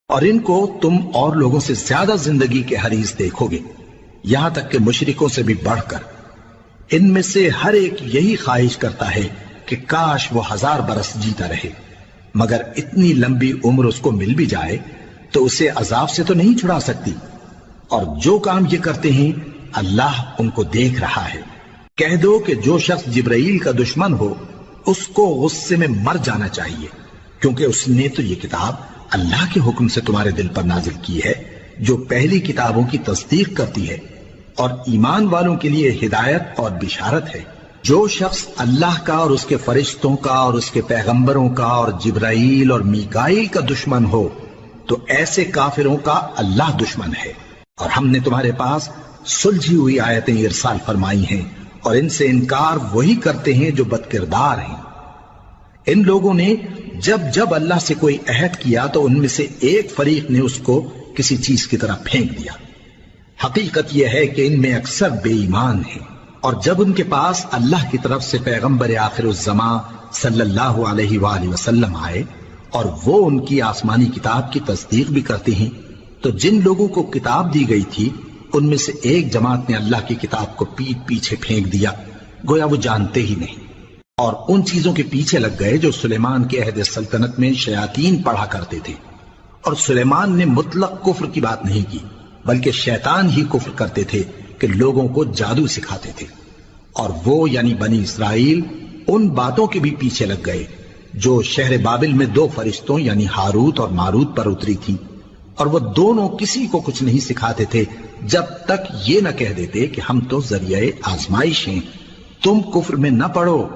اور ان کو تم اور لوگوں سے زیادہ زندگی کے حریص دیکھو گے، یہاں تک کہ مشرکوں سے بھی بڑھ کر۔ ان میں سے ہر ایک یہی خواہش کرتا ہے کہ کاش وہ 1000 برس جیتا رہے، مگر اتنی لمبی عمر اس کو مل بھی جائے تو اسے عذاب سے تو نہیں چھڑا سکتی۔ اور جو کام یہ کرتے ہیں اللہ ان کو دیکھ رہا ہے۔ کہہ دو کہ جو شخص جبرائیل کا دشمن ہو اس کو غصے میں مر جانا چاہیے، کیونکہ اس نے تو یہ کتاب اللہ کے حکم سے تمہارے دل پر نازل کی ہے، جو پہلی کتابوں کی تصدیق کرتی ہے اور ایمان والوں کے لیے ہدایت اور بشارت ہے۔ جو شخص اللہ کا اور اس کے فرشتوں کا اور اس کے پیغمبروں کا اور جبرائیل اور میکائیل کا دشمن ہو تو ایسے کافروں کا اللہ دشمن ہے۔ اور ہم نے تمہارے پاس سلجھی ہوئی آیتیں ارسال فرمائی ہیں، اور ان سے انکار وہی کرتے ہیں جو بد کردار ہیں۔ ان لوگوں نے جب جب اللہ سے کوئی عہد کیا تو ان میں سے ایک فریق نے اس کو کسی چیز کی طرح پھینک دیا۔ حقیقت یہ ہے کہ ان میں اکثر بے ایمان ہیں، اور جب ان کے پاس اللہ کی طرف سے پیغمبر آخر الزمان صلی اللہ علیہ وآلہ وسلم آئے اور وہ ان کی آسمانی کتاب کی تصدیق بھی کرتے ہیں، تو جن لوگوں کو کتاب دی گئی تھی ان میں سے ایک جماعت نے اللہ کی کتاب کو پیٹ پیچھے پھینک دیا، گویا وہ جانتے ہی نہیں، اور ان چیزوں کے پیچھے لگ گئے جو سلیمان کے عہد سلطنت میں شیاطین پڑھا کرتے تھے۔ اور سلیمان نے مطلق کفر کی بات نہیں کی، بلکہ شیطان ہی کفر کرتے تھے کہ لوگوں کو جادو سکھاتے تھے۔ اور وہ یعنی بنی اسرائیل ان باتوں کے بھی پیچھے لگ گئے جو شہر بابل میں 2 فرشتوں یعنی ہاروت اور ماروت پر اتری تھی، اور وہ دونوں کسی کو کچھ نہیں سکھاتے تھے جب تک یہ نہ کہہ دیتے کہ ہم تو ذریعہ آزمائش ہیں، تم کفر میں نہ پڑو۔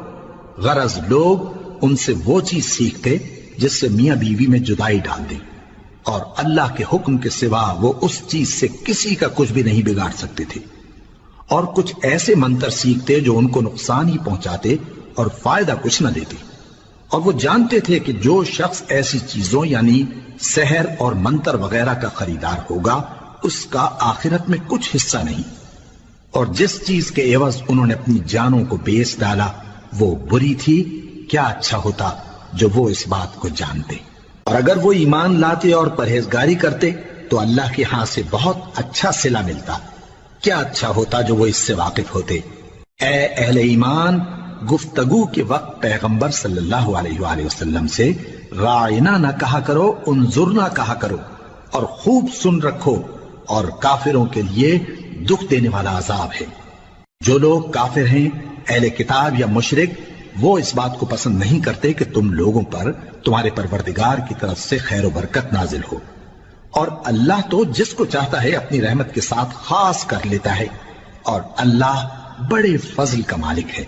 غرض لوگ ان سے وہ چیز سیکھتے جس سے میاں بیوی میں جدائی ڈال دیں، اور اللہ کے حکم کے سوا وہ اس چیز سے کسی کا کچھ بھی نہیں بگاڑ سکتے تھے۔ اور کچھ ایسے منتر سیکھتے جو ان کو نقصان ہی پہنچاتے اور فائدہ کچھ نہ دیتے۔ اور وہ جانتے تھے کہ جو شخص ایسی چیزوں یعنی سحر اور منتر وغیرہ کا خریدار ہوگا اس کا آخرت میں کچھ حصہ نہیں، اور جس چیز کے عوض انہوں نے اپنی جانوں کو بیچ ڈالا وہ بری تھی۔ کیا اچھا ہوتا جو وہ اس بات کو جانتے، اور اگر وہ ایمان لاتے اور پرہیزگاری کرتے تو اللہ کے ہاں سے بہت اچھا صلہ ملتا۔ کیا اچھا ہوتا جو وہ اس سے واقف ہوتے۔ اے اہل ایمان، گفتگو کے وقت پیغمبر صلی اللہ علیہ وآلہ وسلم سے رائنا نہ کہا کرو، انظرنا کہا کرو، اور خوب سن رکھو، اور کافروں کے لیے دکھ دینے والا عذاب ہے۔ جو لوگ کافر ہیں، اہل کتاب یا مشرک، وہ اس بات کو پسند نہیں کرتے کہ تم لوگوں پر تمہارے پروردگار کی طرف سے خیر و برکت نازل ہو، اور اللہ تو جس کو چاہتا ہے اپنی رحمت کے ساتھ خاص کر لیتا ہے، اور اللہ بڑے فضل کا مالک ہے۔